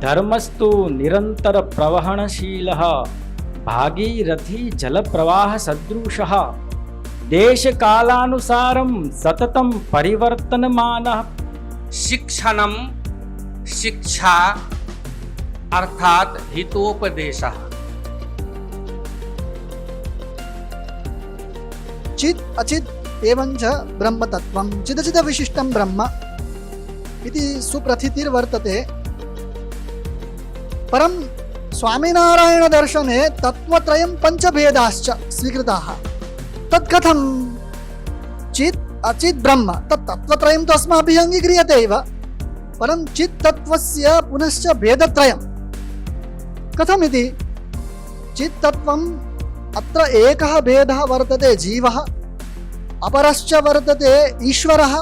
धर्मस्तु निरंतर प्रवहनशीलः भागीरथी जल प्रवाह सदृशः देश कालानुसारं सततं परिवर्तनमानः। शिक्षणम शिक्षा अर्थात हितोपदेशः। चित् अचित् एवं च ब्रह्मतत्त्वं चिदचिद विशिष्टं ब्रह्म इति सुप्रथितिर्वर्तते। परं स्वामिनारायण दर्शने तत्त्वत्रयं पञ्चभेदाश्च स्वीकृताः। तत्कथं? चित् अचित् ब्रह्म तत् तत्त्वत्रयं तु अस्माभिः अङ्गीक्रियते एव, परं चित् तत्त्वस्य पुनश्च भेदत्रयं कथमिति? चित् तत्त्वम् अत्र एकः भेदः वर्तते जीवः, अपरश्च वर्तते ईश्वरः,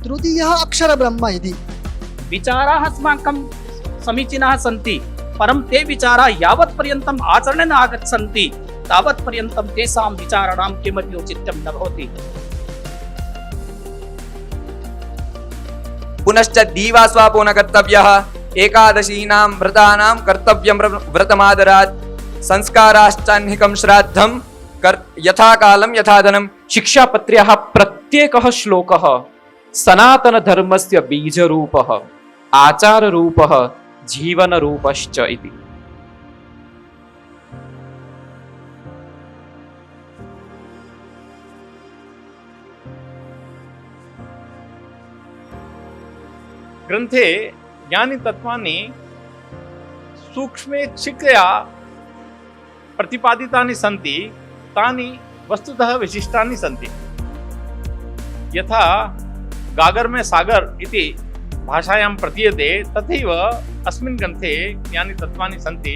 तृतीयः अक्षरब्रह्म इति। विचाराः अस्माकं समीचीनाः सन्ति, परं ते विचाराः यावत् पर्यन्तम् आचरणे न आगच्छन्ति तावत् पर्यन्तं तेषां विचाराणां किमपि औचित्यं न भवति। पुनश्च दीवास्वापो न कर्तव्यः, एकादशीनां व्रतानां कर्तव्यं व्रतमादरात्, संस्काराश्चाह्निकं श्राद्धं यथा कालं यथा धनं। शिक्षापत्र्याः प्रत्येकः श्लोकः सनातनधर्मस्य बीजरूपः, आचाररूपः, जीवनरूपश्च इति। ग्रंथे ज्ञानी तत्वानि सूक्ष्मेच्छिकया प्रतिपादितानि सन्ति, तानि वस्तुतः विशिष्टानि सन्ति। यथा गागर में सागर इति भाषायां प्रतीयते, तथैव अस्मिन् ग्रन्थे ज्ञानी तत्वानि सन्ति,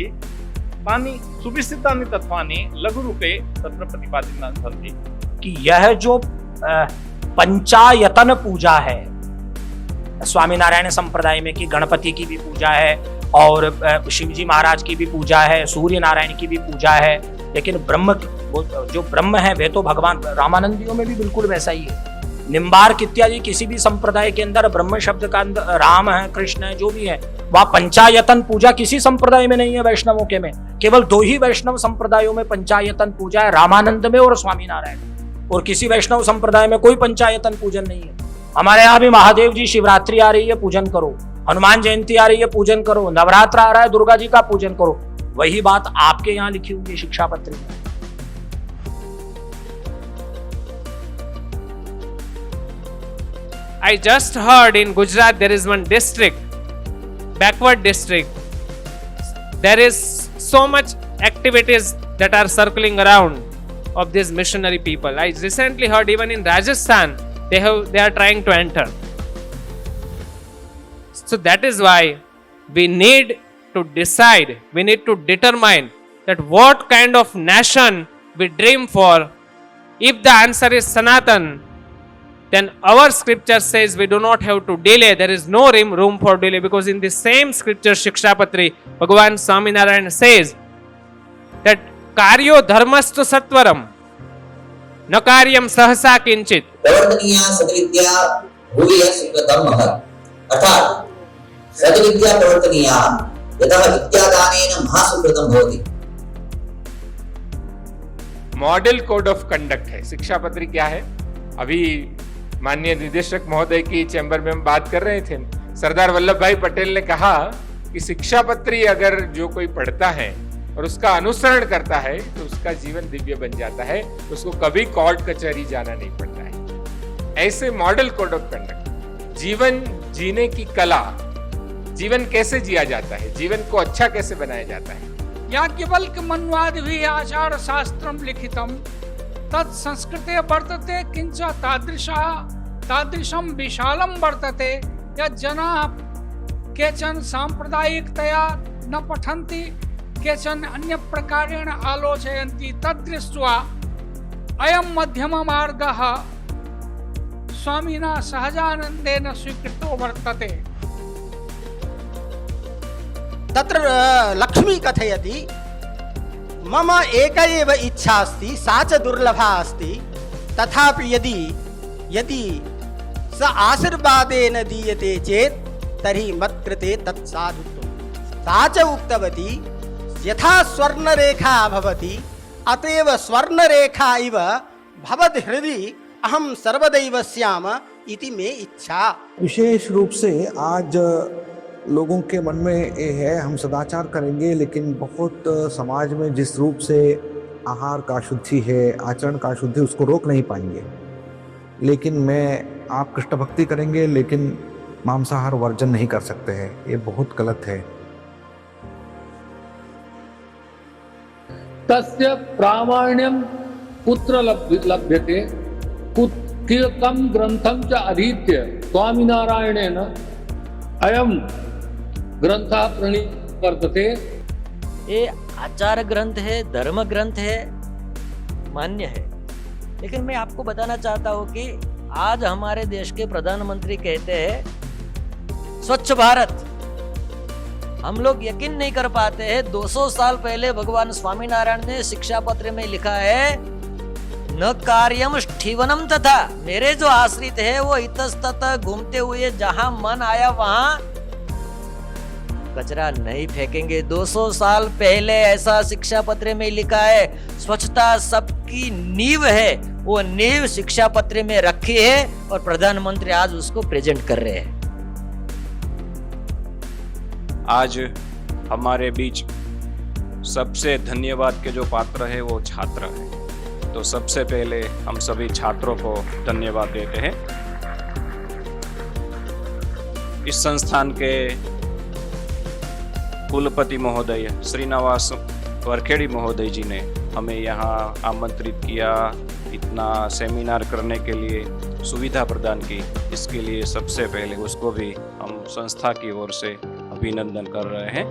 तानि सुविस्तृतानि तत्वानि लघुरूपे तत्र प्रतिपादितानि सन्ति। कि यह जो पंचायतन पूजा है स्वामीनारायण संप्रदाय में, कि गणपति की भी पूजा है और शिवजी महाराज की भी पूजा है, सूर्य नारायण की भी पूजा है, लेकिन ब्रह्म जो ब्रह्म है वे तो भगवान रामानंदियों में भी बिल्कुल वैसा ही है। निम्बार्क इत्यादि किसी भी संप्रदाय के अंदर ब्रह्म शब्द का अंदर राम है, कृष्ण है, जो भी है, वह पंचायतन पूजा किसी संप्रदाय में नहीं है। वैष्णवों के में केवल दो ही वैष्णव संप्रदायों में पंचायतन पूजा है, रामानंद में और स्वामीनारायण, और किसी वैष्णव संप्रदाय में कोई पंचायतन पूजन नहीं है। हमारे यहाँ भी महादेव जी शिवरात्रि आ रही है, पूजन करो, हनुमान जयंती आ रही है, पूजन करो, नवरात्र आ रहा है, दुर्गा जी का पूजन करो। वही बात आपके यहाँ लिखी हुई है शिक्षापत्री में। I just heard in Gujarat there is one district, backward district. There is so much activities that are circling around of these missionary people. I recently heard even in Rajasthan they are trying to enter. So that is why we need to decide, we need to determine that what kind of nation we dream for. If the answer is Sanatan, then our scripture says we do not have to delay. There is no room for delay, because in the same scripture Shikshapatri, Bhagavan Swaminarayan says that karyo dharmastu satvaram न कार्यम सहसा किंचित। प्रवर्तनीया सद्विद्या भूयः स्वीकृतं महत्, अर्थात सद्विद्या प्रवर्तनीया यतः विद्यादानेन महासुकृतं भवति। मॉडल कोड ऑफ कंडक्ट है शिक्षापत्री। क्या है? अभी माननीय निदेशक महोदय की चैम्बर में हम बात कर रहे थे, सरदार वल्लभ भाई पटेल ने कहा कि शिक्षापत्री अगर जो कोई पढ़ता है और उसका अनुसरण करता है तो उसका जीवन दिव्य बन जाता है, उसको कभी कोर्ट कचहरी जाना नहीं पड़ता है। ऐसे मॉडल कोड ऑफ कंडक्ट, जीवन जीने की कला, जीवन कैसे जिया जाता है, जीवन को अच्छा कैसे बनाया जाता है। याज्ञवल्क्य मन्वादिभिः आचार शास्त्रं लिखितं तत् संस्कृते वर्तते, किंच तादृशं विशालं वर्तते यत् जनाः केचन सांप्रदायिकतया न पठन्ति, केचन अन्य प्रकारेण आलोचयन्ति। तद्दृष्ट्वा अयं मध्यममार्गः स्वामिना सहजानन्देन स्वीकृतो वर्तते। तत्र लक्ष्मी कथयति मम एक एव इच्छा अस्ति, सा च दुर्लभा अस्ति। तथापि यदि यदि स आशीर्वादेन दीयते चेत् तर्हि मत्कृते तत् साधुत्वं। सा च उक्तवती यथा स्वर्णरेखा भवति अतएव स्वर्णरेखा इव भवद्हृदि अहम सर्वदैव स्याम इति मे इच्छा। विशेष रूप से आज लोगों के मन में ये है, हम सदाचार करेंगे लेकिन बहुत समाज में जिस रूप से आहार का शुद्धि है, आचरण का शुद्धि, उसको रोक नहीं पाएंगे। लेकिन आप कृष्ण भक्ति करेंगे लेकिन मांसाहार वर्जन नहीं कर सकते हैं, ये बहुत गलत है। तस्य प्रामाण्यम कुत्र लभ्यते कियकं ग्रंथम च अधीत्य स्वामीनारायणेन अयम ग्रंथः प्रणीतः वर्तते। ये आचार ग्रंथ है, धर्म ग्रंथ है, मान्य है। लेकिन मैं आपको बताना चाहता हूँ कि आज हमारे देश के प्रधानमंत्री कहते हैं स्वच्छ भारत। हम लोग यकीन नहीं कर पाते हैं, 200 साल पहले भगवान स्वामीनारायण ने शिक्षा पत्र में लिखा है न कार्यम स्थीवनम तथा। मेरे जो आश्रित है वो इतस्ततः घूमते हुए जहां मन आया वहां कचरा नहीं फेंकेंगे। 200 साल पहले ऐसा शिक्षा पत्र में लिखा है। स्वच्छता सबकी नींव है, वो नींव शिक्षा पत्र में रखी है और प्रधानमंत्री आज उसको प्रेजेंट कर रहे हैं। आज हमारे बीच सबसे धन्यवाद के जो पात्र है वो छात्र है। तो सबसे पहले हम सभी छात्रों को धन्यवाद देते हैं। इस संस्थान के कुलपति महोदय श्रीनिवास वरखेड़ी महोदय जी ने हमें यहाँ आमंत्रित किया, इतना सेमिनार करने के लिए सुविधा प्रदान की। इसके लिए सबसे पहले उसको भी हम संस्था की ओर से अभिनंदन कर रहे हैं।